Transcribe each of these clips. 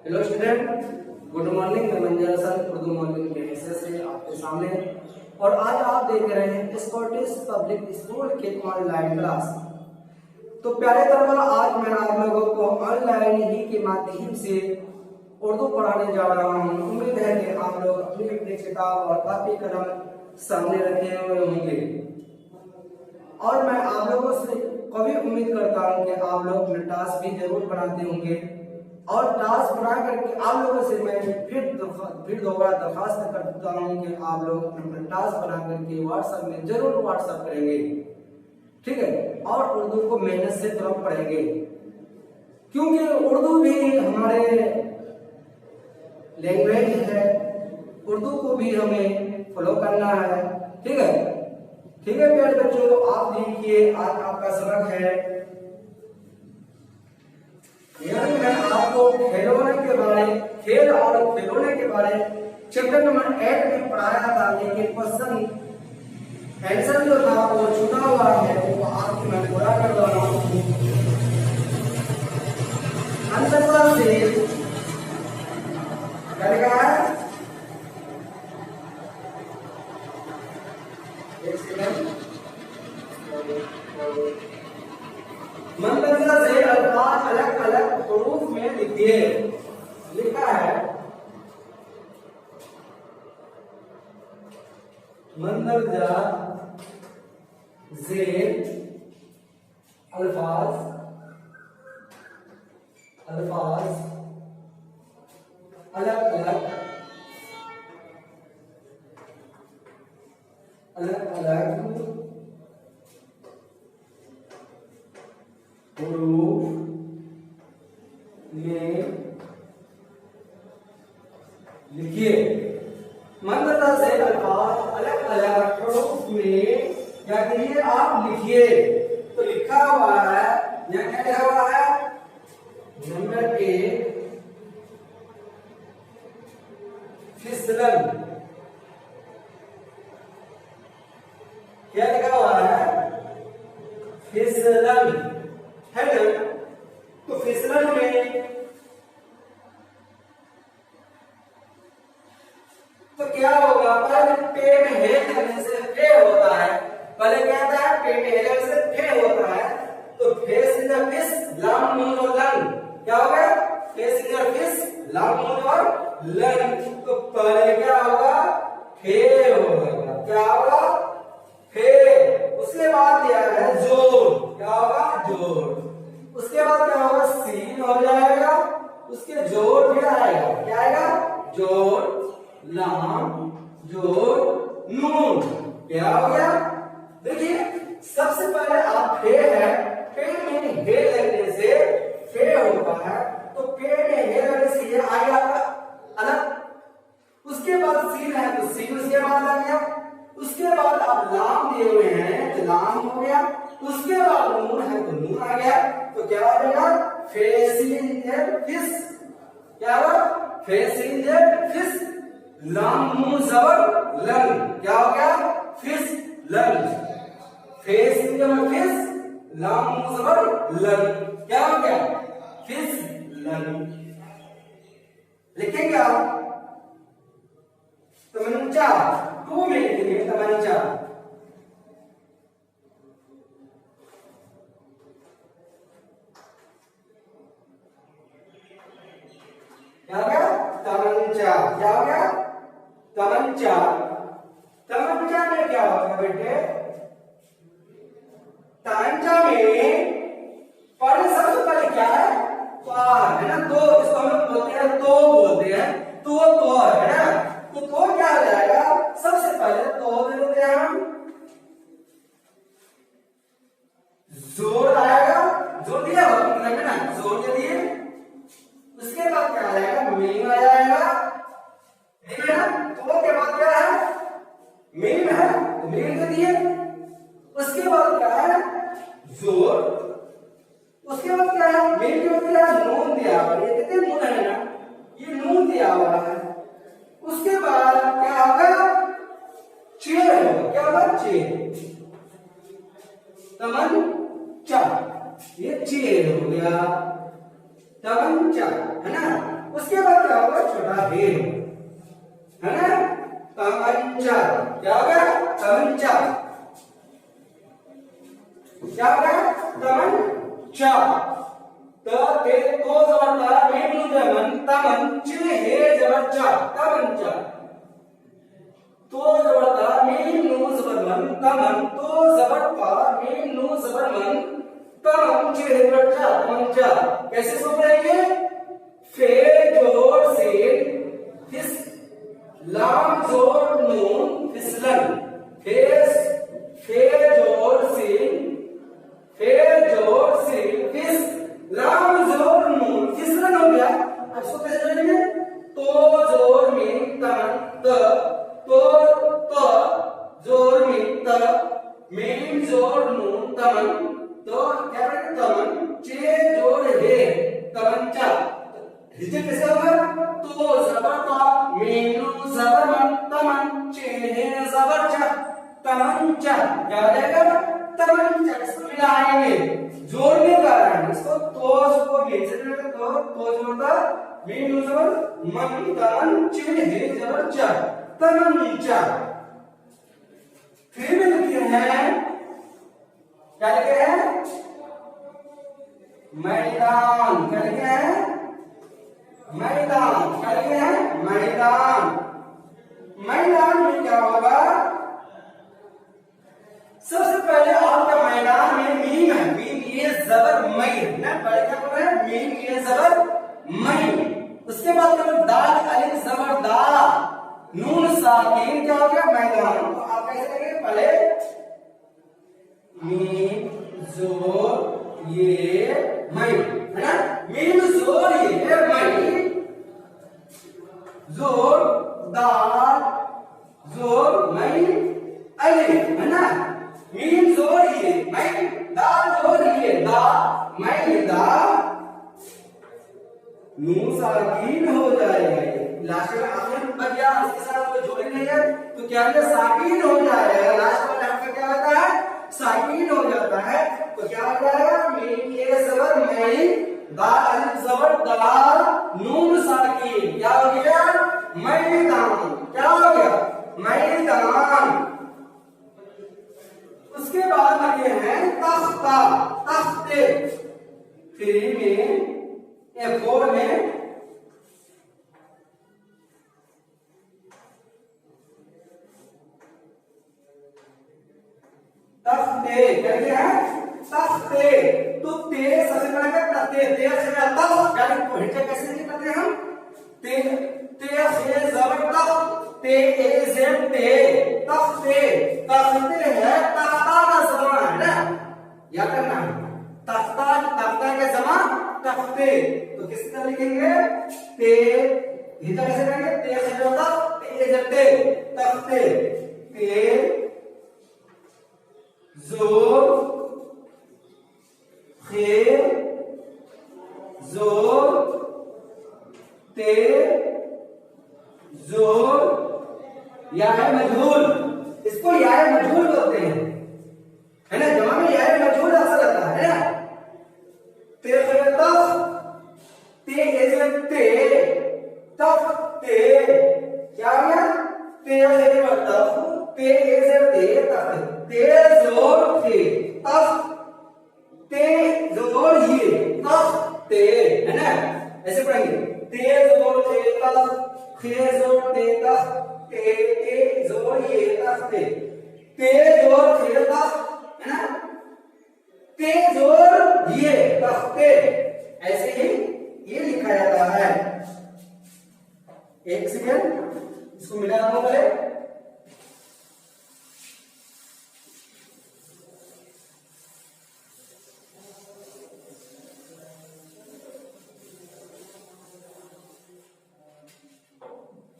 Hello student, good morning. मैं मंजर sir Urdu morning के हिस्से से आपके सामने, और आज आप देख रहे हैं स्कॉटिश पब्लिक स्कूल के ऑनलाइन क्लास। तो प्यारे तलबा, आज मैं आप लोगों को ऑनलाइन ही के माध्यम से उर्दू पढ़ाने जा रहा हूँ। उम्मीद है कि आप लोग अपनी अपनी किताब और कॉपी कलम सामने रखे हुए होंगे, और मैं आप लोगों से कभी उम्मीद करता हूँ कि आप लोग अपने टास्क भी जरूर बनाते होंगे, और टास्क बना करके आप लोगों से मैं फिर दोबारा दरखास्त करता हूँ कि आप लोग अपना टास्क बना करके व्हाट्सएप में जरूर व्हाट्सएप करेंगे, ठीक है। और उर्दू को मेहनत से तुरंत पढ़ेंगे, क्योंकि उर्दू भी हमारे लैंग्वेज है, उर्दू को भी हमें फॉलो करना है, ठीक है। ठीक है प्यारे बच्चों, आप देखिए आज आपका सबक है, मैं आपको खिलौने के बारे, खेल और खिलौने के बारे चैप्टर नंबर 8 में पढ़ाया था, लेकिन क्वेश्चन आंसर जो था वो छूटा हुआ है, वो आपकी मैं पूरा कर रहा हूँ। आंसर से क्या लिखा है? मंदरजा से अल्फाज अलग अलग हुरूफ में लिखिए। लिखा है मंदरजा से अल्फाज अलग अलग हुरूफ में लिखिए। मंदरजा से अल्फाज अलग अलग हुरूफ में क्या करिए आप लिखिए। तो लिखा हुआ है, यहाँ क्या लिखा हुआ है? नंबर 1 फिसलन। क्या लिखा हुआ है? फिसलन, है ना। तो फिसलन में तो क्या होगा? पहले पे में हे लगने से फे होता है। पहले क्या होता है? पे में हे लगने से फे होता है। तो फे से फिस लाम नून और लन क्या होगा? फे से फिस लाम नून और लन। तो पहले क्या होगा? फे होगा। क्या होगा? फे। उसके बाद दिया है जोर। क्या होगा? जोर। उसके बाद क्या होगा? सीन हो जाएगा, उसके जोर भी आएगा। क्या आएगा? जोर, लाम, जोर, नून। क्या हो गया? देखिए सबसे पहले आप फे है, फे में हे लगने से फे होता है, तो फे में हे लगने से ये आ गया अलग। उसके बाद सीन है तो सीन उसके बाद आ गया। उसके बाद आप लाम दिए हुए हैं तो लाम हो गया। उसके बाद नून है तो नून आ गया। तो क्या हो जाएगा? फेसिंजेड फिस। क्या हुआ? फेसिंजेड फिस लाम नून जबर लन। क्या हो गया? फिस लन। फेसिंजेड फिस लाम नून जबर लन। क्या हो गया? फिस लन। लिखेंगे आप तमंचा, 2 में लिखेंगे तमंचा। क्या हो गया? तमंचा। क्या हो गया? तमंचा। तमंचा में क्या होगा बेटे? तमंचा में पहले सबसे पहले क्या है? है ना, तो इसको हम लोग बोलते हैं, तो बोलते हैं, तो है ना। तो क्या हो जाएगा? सबसे पहले तो दे देते हैं हम, जोर आएगा, जोर दिया है ना, जोर दे दिए। उसके बाद क्या आएगा? मीम आ जाएगा, ठीक है ना। तो के बाद क्या है? मीम है तो मीम दे दिए। उसके बाद क्या है? जोर। उसके बाद क्या है? मीम के बाद क्या है? नून दिया हुआ। ये कितने नून है ना, ये नून दिया हुआ है। उसके बाद क्या होगा? चेर होगा। क्या होगा? चेर। तमंचा, ये चेर हो गया। तमंचा है ना। उसके बाद क्या होगा, छोटा हे, है ना, तमंचा, क्या होगा, तमंचा, क्या होगा, तमंचा, ते तो जबरता मीम नु जमन तमंचे हे जबरचा, तमंचा, तो जबरता मीम नु जबरमन तमन, तो जबरता मीम नु जबरमन तमंचे हे जबरचा, तमंचा। कैसे सुन पढ़ेंगे, फे जोड़ से फिस, लाम जोड़ नून फिसलन, फेस, फे जोड़ से, फे जोड़ से फिस, लाम जोड़ नून फिसलन हो गया। अब इसको कैसे जोड़ेंगे, तो जोड़ में तमन त, तो त जोड़ में त, मीम जोड़ नून तमन, तो क्या करेंगे, तमन, चे जोड़ हे तमंचा, हिजे कैसे होगा, तो जबरता मीम नु जबरमन तमन चे हे जबरचा, तमंचा, क्या हो जाएगा, तमंचा। इसको मिलाएंगे, जोड़ने का है इसको, तो भेज तो जोड़ता मीम नु जबर मन तमन चे हे जबरचा, तमंचा। फिर में लिखे हैं, क्या लिखे हैं, मैदान, क्या लिखे हैं, मैदान, क्या लिखे हैं, मैदान। मैदान में क्या होगा, सबसे पहले आपका मैदान में मीम है, मीम ये जबर मई है ना, पहले क्या बोल रहे हैं, मीम ये जबर मई, उसके बाद करो दाल अलिफ जबर दा, नून साकिन, क्या हो गया, मैदान। तो आप कैसे करेंगे, पहले मीम जोर ये मई, है ना, मीम जोर ये मई, जोर दाल जोर मई अलिफ, है ना, मीम जोर ये मई, दाल जोर ये दा, मई दा, नून साकिन हो जाएगा, लास्ट में आखिर बच गया, इसके साथ कोई जोड़ नहीं है तो क्या है, साकिन हो जाएगा, लास्ट में आपका क्या होता है, साकिन हो जाता है, तो क्या हो जाएगा, मीम ये जबर मई, दाल अलिफ जबर दाल, नून साकिन, क्या हो गया, मैदान, क्या हो गया, मैदान। उसके बाद लगे हैं तख्ता, तख्ते, 3 में या 4 में तख्ते, क्या है, तख्ते, तो ते सबसे पहले क्या तख्ते, ते से तख, यानी को हिंटे कैसे नहीं करते हम, ते, ते से जबर तख, ते ए जेड ते, तख्ते, तख्ते है तख्ता का जमा, है ना, याद करना, तख्ता, तख्ता का जमा तख्ते, तो किस तरह लिखेंगे, ते, हिंटा कैसे करेंगे, ते से जबर तख, ते ए जेड ते, तख्ते, ते जोर खे, जोर ते, जोर या है मजहूल, इसको या है मजहूल बोलते हैं, है ना, जमा में या है मजहूल अक्सर आता है ना, ते ते तफ ते, क्या हो गया, ते तफ, ते तफ, ते जोर थे तफ, ते जोर ये तफ ते, है ना, ऐसे पढ़ेंगे, ते जोर थे तफ, खे जोर ते तफ, ते जोर ये तफ ते जोर थे तफ, है ना, ते जोर ये तफ ते, ऐसे ही ये लिखा जाता है। एक सेकेंड, इसको मिला दो पहले,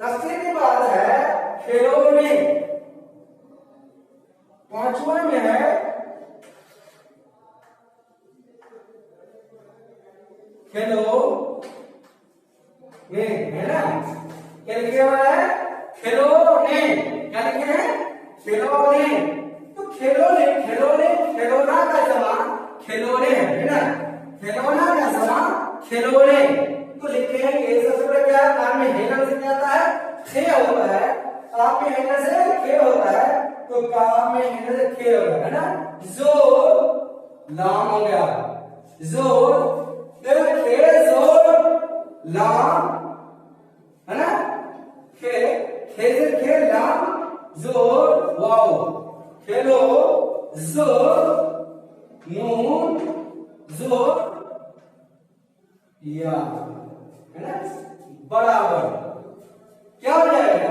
तस्वीर के बाद है खिलौने, 5वां में है खिलौने, है ना, क्या लिखे हुआ है, खिलौने, क्या लिखे हैं, खिलौने, तो खिलौने, खिलौने, खिलौना का जमा खिलौने है ना, खिलौना का जमा खिलौने, तो लिखे हैं ये सब आप में हिलने से खे होता है, तो काम में हिलने से खे होगा, है ना। जोर लाम हो गया, जोर देखो खे जोर लाम, है ना। खे खे से खे लाम जोर वाओ, खेलो जोर नून जोर या, है ना, बराबर क्या हो जाएगा,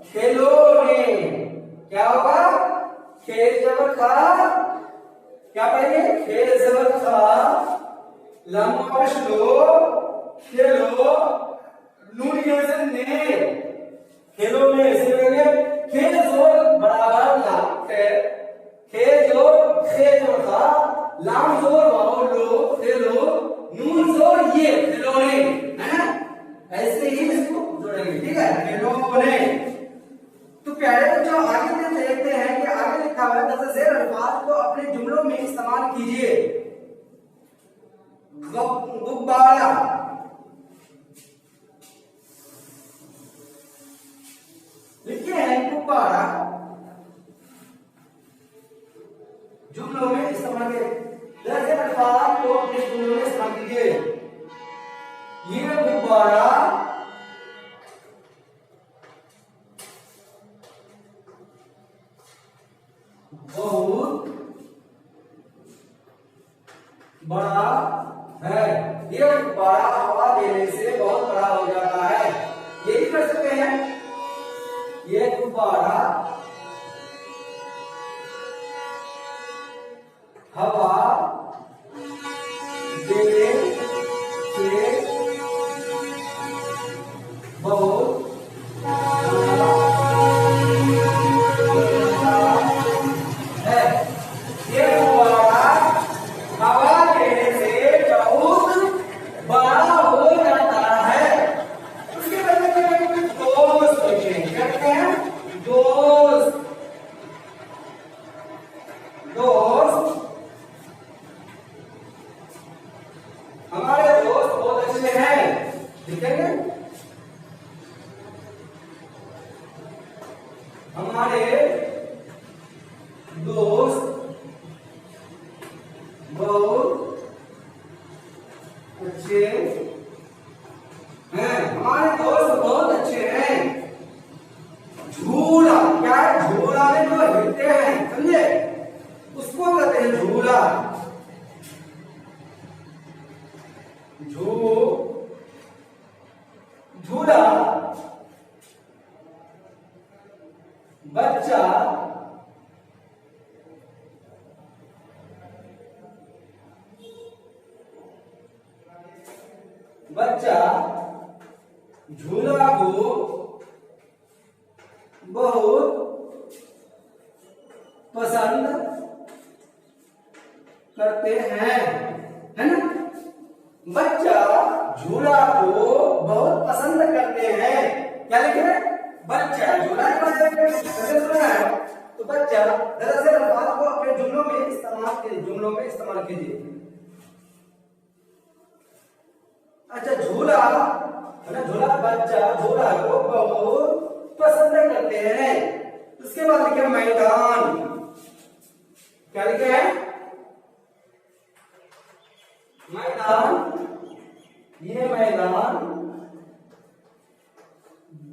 खिलौने। क्या होगा, खेल जबर खा, क्या पढ़ेंगे, खेल जबर खा, लंबा लो, खेलो, नून से ने, खेलो में ऐसे करेंगे, खेल जोर बराबर ला, खेल जोर खेल जोर खा, लाम जोर वाओ लो, खेलो, नून जोर ये, खिलौने, है ना। ऐसे ही इसको जोड़ेंगे, ठीक है, खिलौने। तो प्यारे बच्चों आगे देखते हैं कि आगे लिखा हुआ है दस ज़ेर अल्फाज को अपने जुमलों में इस्तेमाल कीजिए। गुब्बारा, लिखे हैं गुब्बारा, जुमलों में इस्तेमाल कीजिए। दस ज़ेर अल्फाज को अपने जुमलों में इस्तेमाल कीजिए। ये गुब्बारा बहुत बड़ा है। ये गुब्बारा हवा देने से बहुत बड़ा हो जाता है। ये भी कर सकते हैं, ये गुब्बारा हवा देने से बहुत है। ये गुब्बारा हवा देने से बहुत बड़ा हो जाता है। उसके बाद में दोस्त कहते हैं, दोस्त, दोस्त हमारे दोस्त बहुत अच्छे हैं, लिखेंगे हमारे दोस्त बहुत अच्छे हैं, हमारे दोस्त बहुत अच्छे हैं। झूला, क्या है, झूला में जो हिलते हैं, समझे, उसको कहते हैं झूला। झूला बच्चा बच्चा झूला को बहुत पसंद करते हैं, है ना। बच्चा झूला को बहुत पसंद करते हैं। क्या लिखे, बच्चा झूला के बारे में सुना है, तो बच्चा दरअसल अल्फाज को अपने जुमलों में इस्तेमाल कीजिए, जुमलों में इस्तेमाल कीजिए। अच्छा, झूला, है ना, झूला, बच्चा झूला को बहुत पसंद करते हैं। उसके बाद लिखे मैदान, क्या लिखे है, मैदान, ये मैदान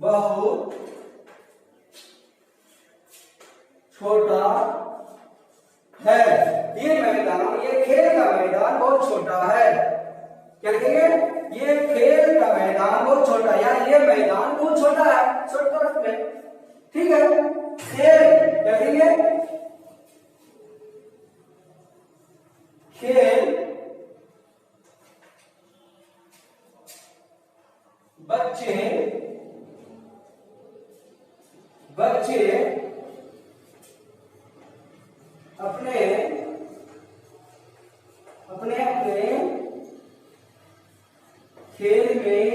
बहुत छोटा है। ये मैदान, ये खेल का मैदान बहुत छोटा है। क्या लिखेंगे, ये खेल का मैदान बहुत छोटा है, यानी ये मैदान बहुत छोटा है, छोटा में, ठीक है। खेल क्या लिखेंगे, खेल बच्चे बच्चे अपने अपने अपने खेल में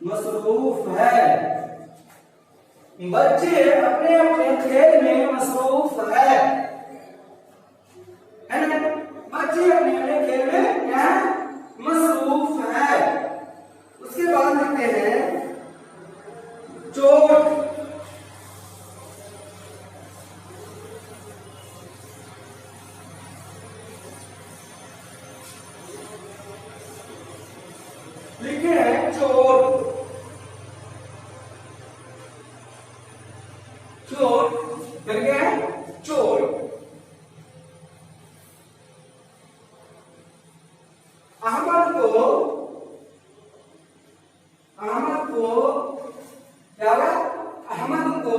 मसरूफ है। बच्चे अपने अपने खेल में मसरूफ है ना। बच्चे अपने अपने खेल में क्या है, मसरूफ है। उसके बाद चोट, चोट, फिर क्या है चोट। अहमद को क्या होगा, अहमद को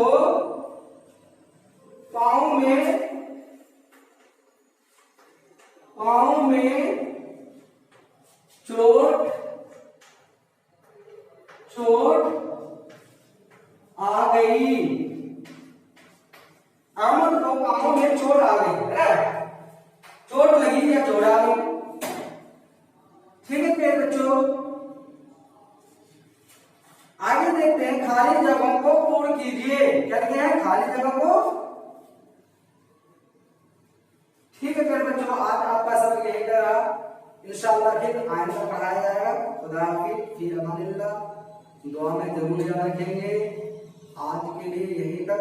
पाँव में चोट आ गई। अहमद को पाँव में चोट आ गई है, चोट लगी या चोट आ गई। ठीक है प्यारे बच्चों, आगे देखते हैं खाली जगहों को पूर्ण कीजिए। क्या दिया है, खाली जगह को। ठीक है प्यारे बच्चों, आज आपका सब यही रहा। इंशाअल्लाह फिर आइंदा पढ़ाया जाएगा। खुदा हाफिज़, फी अमानिल्लाह। दुआ में जरूर याद रखेंगे। आज के लिए यहीं तक।